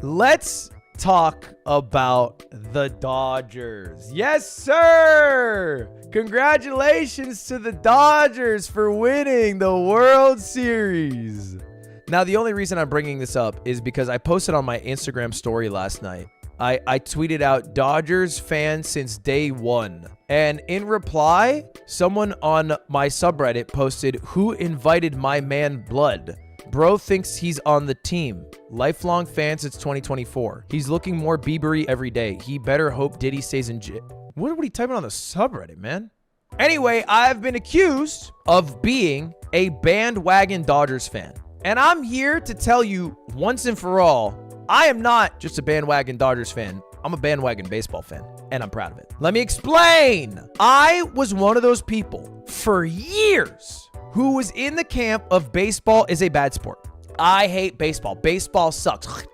Let's talk about the Dodgers. Yes, sir! Congratulations to the Dodgers for winning the World Series. Now, the only reason I'm bringing this up is because I posted on my Instagram story last night. I tweeted out Dodgers fan since day one. And in reply, someone on my subreddit posted, "Who invited my man Blood? Bro thinks he's on the team. Lifelong fan since 2024. He's looking more Bieber-y every day. He better hope Diddy stays in jail." What are you typing on the subreddit, man? Anyway, I've been accused of being a bandwagon Dodgers fan. And I'm here to tell you once and for all, I am not just a bandwagon Dodgers fan. I'm a bandwagon baseball fan, and I'm proud of it. Let me explain. I was one of those people for years who was in the camp of baseball is a bad sport. I hate baseball. Baseball sucks.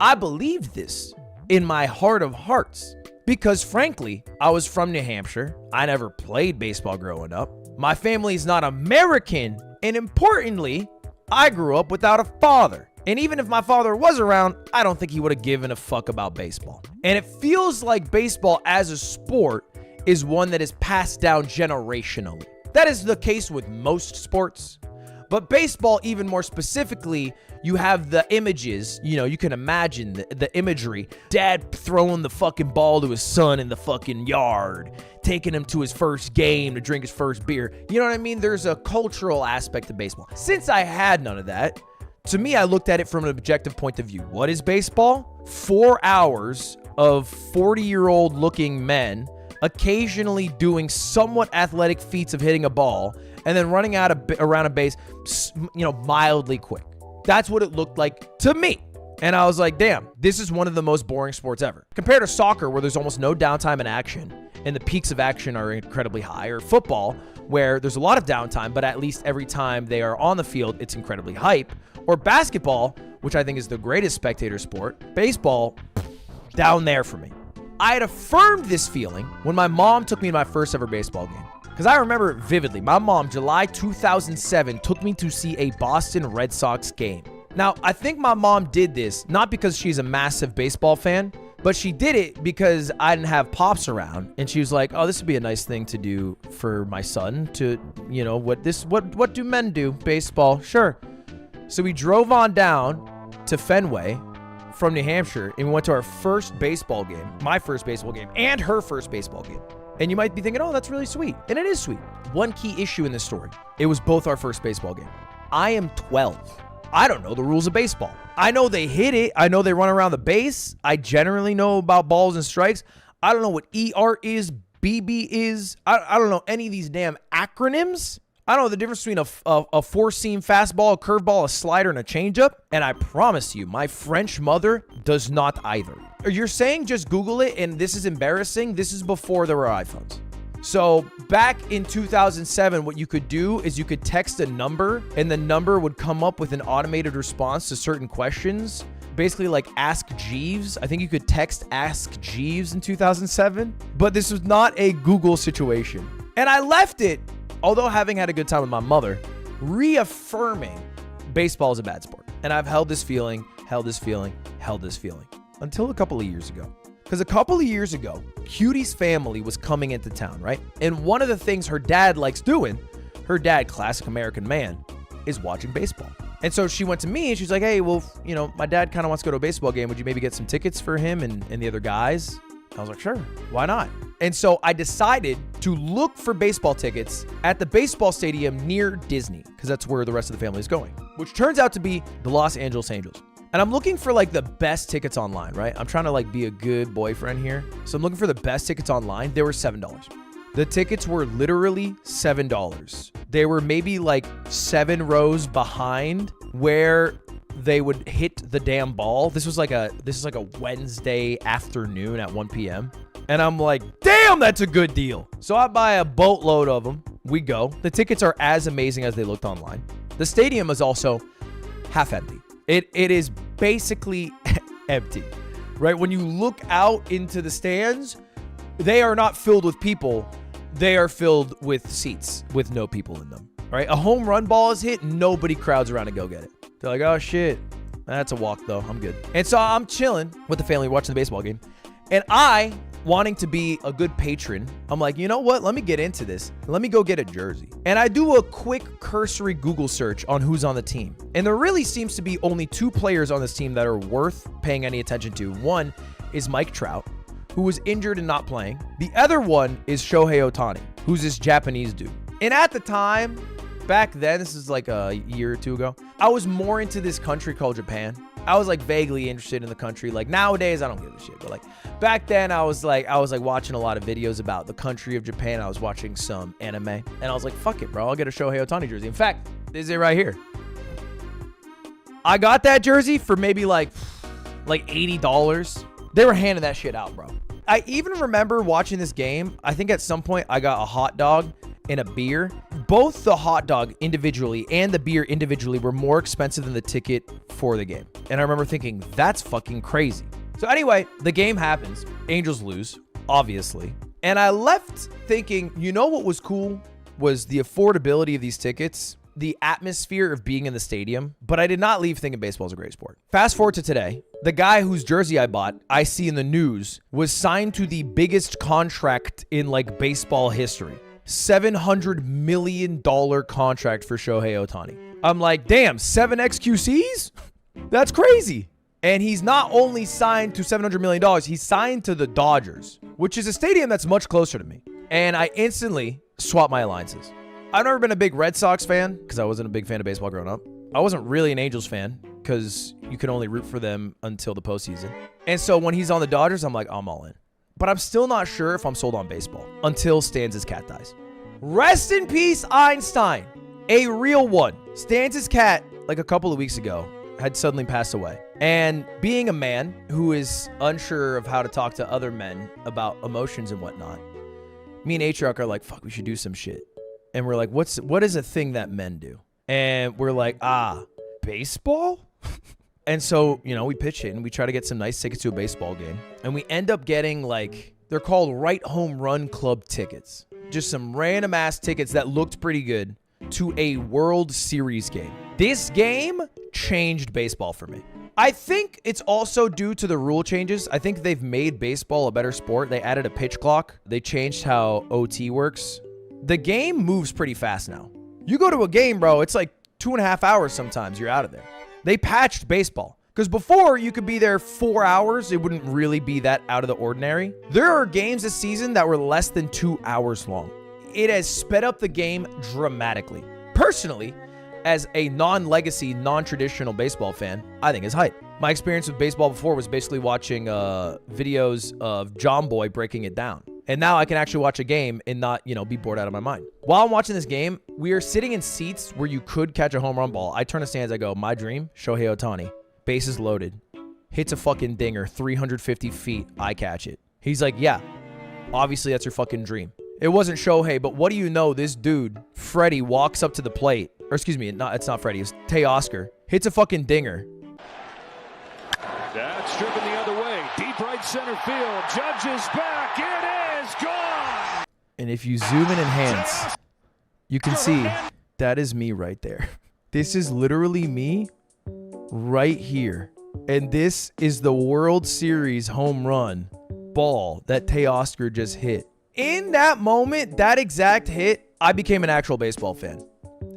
I believed this in my heart of hearts because, frankly, I was from New Hampshire. I never played baseball growing up. My family is not American, and importantly, I grew up without a father. And even if my father was around, I don't think he would have given a fuck about baseball. And it feels like baseball as a sport is one that is passed down generationally. That is the case with most sports. But baseball, even more specifically, you have the images, you can imagine the imagery. Dad throwing the fucking ball to his son in the fucking yard, taking him to his first game to drink his first beer. You know what I mean? There's a cultural aspect to baseball. Since I had none of that, to me, I looked at it from an objective point of view. What is baseball? 4 hours of 40-year-old looking men occasionally doing somewhat athletic feats of hitting a ball and then running around a base, mildly quick. That's what it looked like to me. And I was like, damn, this is one of the most boring sports ever. Compared to soccer, where there's almost no downtime in action and the peaks of action are incredibly high, or football, where there's a lot of downtime, but at least every time they are on the field, it's incredibly hype. Or basketball, which I think is the greatest spectator sport. Baseball, down there for me. I had affirmed this feeling when my mom took me to my first ever baseball game. Because I remember it vividly. My mom, July 2007, took me to see a Boston Red Sox game. Now, I think my mom did this not because she's a massive baseball fan, but she did it because I didn't have pops around. And she was like, oh, this would be a nice thing to do for my son to, what do men do? Baseball, sure. So we drove on down to Fenway from New Hampshire, and we went to our first baseball game, my first baseball game, and her first baseball game. And you might be thinking, oh, that's really sweet. And it is sweet. One key issue in this story, it was both our first baseball game. I am 12. I don't know the rules of baseball. I know they hit it. I know they run around the base. I generally know about balls and strikes. I don't know what ER is, BB is. I don't know any of these damn acronyms. I don't know the difference between a four-seam fastball, a curveball, a slider, and a changeup. And I promise you, my French mother does not either. You're saying just Google it and this is embarrassing? This is before there were iPhones. So back in 2007, what you could do is you could text a number and the number would come up with an automated response to certain questions. Basically like Ask Jeeves. I think you could text Ask Jeeves in 2007, but this was not a Google situation. And I left it, although having had a good time with my mother, reaffirming baseball is a bad sport. And I've held this feeling until a couple of years ago. Because a couple of years ago, Cutie's family was coming into town, right? And one of the things her dad likes doing, her dad, classic American man, is watching baseball. And so she went to me and she's like, hey, well, my dad kind of wants to go to a baseball game. Would you maybe get some tickets for him and the other guys? I was like, sure, why not? And so I decided to look for baseball tickets at the baseball stadium near Disney, because that's where the rest of the family is going, which turns out to be the Los Angeles Angels. And I'm looking for like the best tickets online, right? I'm trying to like be a good boyfriend here. So I'm looking for the best tickets online. They were $7. The tickets were literally $7. They were maybe like 7 rows behind where they would hit the damn ball. This is like a Wednesday afternoon at 1 p.m. And I'm like, damn, that's a good deal. So I buy a boatload of them. We go. The tickets are as amazing as they looked online. The stadium is also half empty. It is basically empty, right? When you look out into the stands, they are not filled with people. They are filled with seats with no people in them, right? A home run ball is hit, nobody crowds around to go get it. They're like, oh shit, That's a walk, though. I'm good. And so I'm chilling with the family watching the baseball game. And I, wanting to be a good patron, I'm like, you know what? Let me get into this. Let me go get a jersey. And I do a quick cursory Google search on who's on the team. And there really seems to be only 2 players on this team that are worth paying any attention to. One is Mike Trout, who was injured and not playing. The other one is Shohei Ohtani, who's this Japanese dude. And at the time, back then, this is like a year or 2 ago, I was more into this country called Japan. I was like vaguely interested in the country. Like nowadays, I don't give a shit. But like back then, I was like watching a lot of videos about the country of Japan. I was watching some anime, and I was like, fuck it, bro. I'll get a Shohei Ohtani jersey. In fact, this is it right here. I got that jersey for maybe like $80. They were handing that shit out, bro. I even remember watching this game. I think at some point I got a hot dog and a beer. Both the hot dog individually and the beer individually were more expensive than the ticket for the game. And I remember thinking, that's fucking crazy. So anyway, the game happens. Angels lose, obviously. And I left thinking, you know what was cool was the affordability of these tickets, the atmosphere of being in the stadium. But I did not leave thinking baseball is a great sport. Fast forward to today. The guy whose jersey I bought, I see in the news, was signed to the biggest contract in like baseball history. $700 million contract for Shohei Ohtani. I'm like, damn, 7 XQCs? That's crazy. And he's not only signed to $700 million, he's signed to the Dodgers, which is a stadium that's much closer to me. And I instantly swapped my alliances. I've never been a big Red Sox fan because I wasn't a big fan of baseball growing up. I wasn't really an Angels fan because you can only root for them until the postseason. And so when he's on the Dodgers, I'm like, I'm all in. But I'm still not sure if I'm sold on baseball until Stan's cat dies. Rest in peace, Einstein. A real one. Stan's cat, like a couple of weeks ago, had suddenly passed away. And being a man who is unsure of how to talk to other men about emotions and whatnot, me and Atriarch are like, fuck, we should do some shit. And we're like, what is a thing that men do? And we're like, baseball? And so, you know, we pitch it and we try to get some nice tickets to a baseball game. And we end up getting like, they're called Right Home Run Club tickets. Just some random ass tickets that looked pretty good to a World Series game. This game changed baseball for me. I think it's also due to the rule changes. I think they've made baseball a better sport. They added a pitch clock. They changed how OT works. The game moves pretty fast now. You go to a game, bro, it's like 2.5 hours sometimes. You're out of there. They patched baseball. Because before, you could be there 4 hours. It wouldn't really be that out of the ordinary. There are games this season that were less than 2 hours long. It has sped up the game dramatically. Personally, as a non-legacy, non-traditional baseball fan, I think it's hype. My experience with baseball before was basically watching videos of John Boy breaking it down. And now I can actually watch a game and not, be bored out of my mind. While I'm watching this game, we are sitting in seats where you could catch a home run ball. I turn to Stands, I go, my dream, Shohei Ohtani. Bases loaded. Hits a fucking dinger, 350 feet, I catch it. He's like, yeah, obviously that's your fucking dream. It wasn't Shohei, but what do you know? This dude, Freddie, walks up to the plate. Or excuse me, it's not Freddie, it's Teoscar. Hits a fucking dinger. That's driven the other way. Deep right center field. Judge is back. It is gone. And if you zoom in enhance, you can see that is me right there. This is literally me right here. And this is the World Series home run ball that Teoscar just hit. In that moment, that exact hit, I became an actual baseball fan.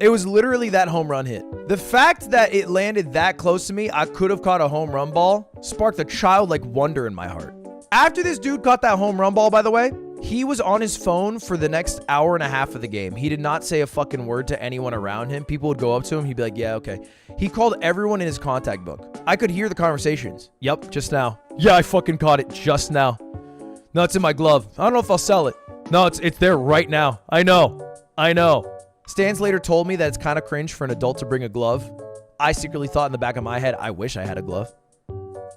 It was literally that home run hit. The fact that it landed that close to me, I could have caught a home run ball, sparked a childlike wonder in my heart. After this dude caught that home run ball, by the way, he was on his phone for the next hour and a half of the game. He did not say a fucking word to anyone around him. People would go up to him. He'd be like, yeah, okay. He called everyone in his contact book. I could hear the conversations. Yep, just now. Yeah, I fucking caught it just now. No, it's in my glove. I don't know if I'll sell it. No, it's there right now. I know. Stans later told me that it's kind of cringe for an adult to bring a glove. I secretly thought in the back of my head, I wish I had a glove.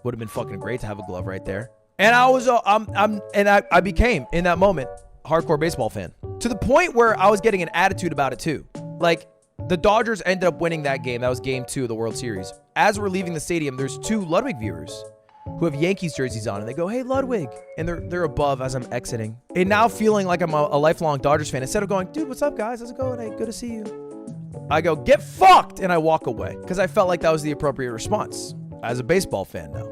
Would have been fucking great to have a glove right there. And I became, in that moment, a hardcore baseball fan. To the point where I was getting an attitude about it too. Like, the Dodgers ended up winning that game. That was game 2 of the World Series. As we're leaving the stadium, there's 2 Ludwig viewers who have Yankees jerseys on, and they go, hey, Ludwig. And they're above as I'm exiting. And now feeling like I'm a lifelong Dodgers fan, instead of going, dude, what's up, guys? How's it going? Hey, good to see you. I go, get fucked, and I walk away because I felt like that was the appropriate response. as a baseball fan now.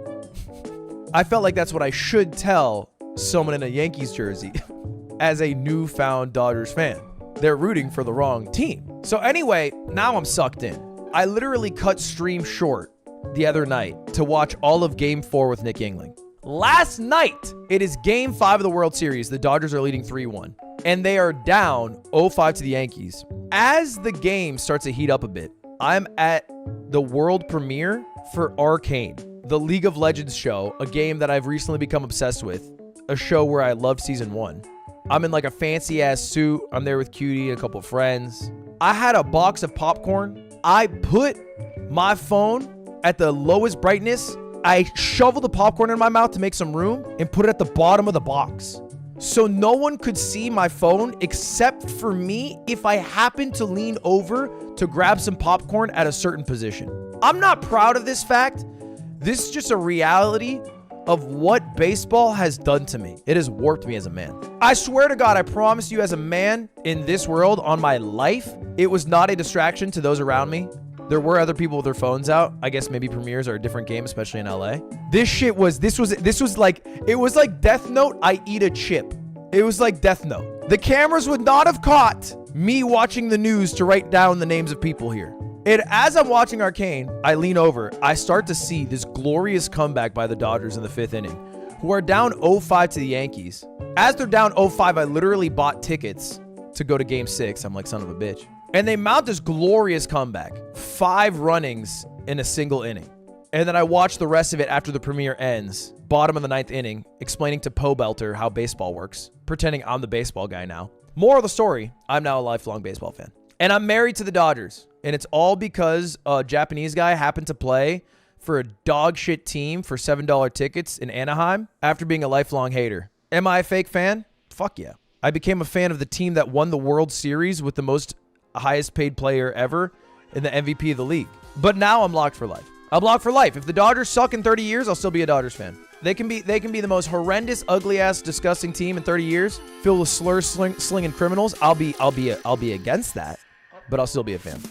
I felt like that's what I should tell someone in a Yankees jersey as a newfound Dodgers fan. They're rooting for the wrong team. So anyway, now I'm sucked in. I literally cut stream short the other night to watch all of Game 4 with Nick Yingling. Last night, it is Game 5 of the World Series. The Dodgers are leading 3-1, and they are down 0-5 to the Yankees. As the game starts to heat up a bit, I'm at the world premiere for Arcane, the League of Legends show, a game that I've recently become obsessed with, a show where I loved season 1. I'm in like a fancy ass suit. I'm there with Cutie and a couple of friends. I had a box of popcorn. I put my phone at the lowest brightness. I shoveled the popcorn in my mouth to make some room and put it at the bottom of the box. So no one could see my phone except for me if I happened to lean over to grab some popcorn at a certain position. I'm not proud of this fact. This is just a reality of what baseball has done to me. It has warped me as a man. I swear to God, I promise you as a man in this world on my life, it was not a distraction to those around me. There were other people with their phones out. I guess maybe premieres are a different game, especially in LA. This was like, it was like Death Note, I eat a chip. It was like Death Note. The cameras would not have caught me watching the news to write down the names of people here. As I'm watching Arcane, I lean over. I start to see this glorious comeback by the Dodgers in the 5th inning, who are down 0-5 to the Yankees. As they're down 0-5, I literally bought tickets to go to Game 6. I'm like, son of a bitch. And they mount this glorious comeback. 5 runnings in a single inning. And then I watch the rest of it after the premiere ends. Bottom of the 9th inning, explaining to Poe Belter how baseball works. Pretending I'm the baseball guy now. Moral of the story, I'm now a lifelong baseball fan. And I'm married to the Dodgers. And it's all because a Japanese guy happened to play for a dog shit team for $7 tickets in Anaheim after being a lifelong hater. Am I a fake fan? Fuck yeah. I became a fan of the team that won the World Series with the most highest paid player ever and the MVP of the league. But now I'm locked for life. I'm locked for life. If the Dodgers suck in 30 years, I'll still be a Dodgers fan. They can be the most horrendous, ugly ass, disgusting team in 30 years, filled with slinging criminals. I'll be against that, but I'll still be a fan.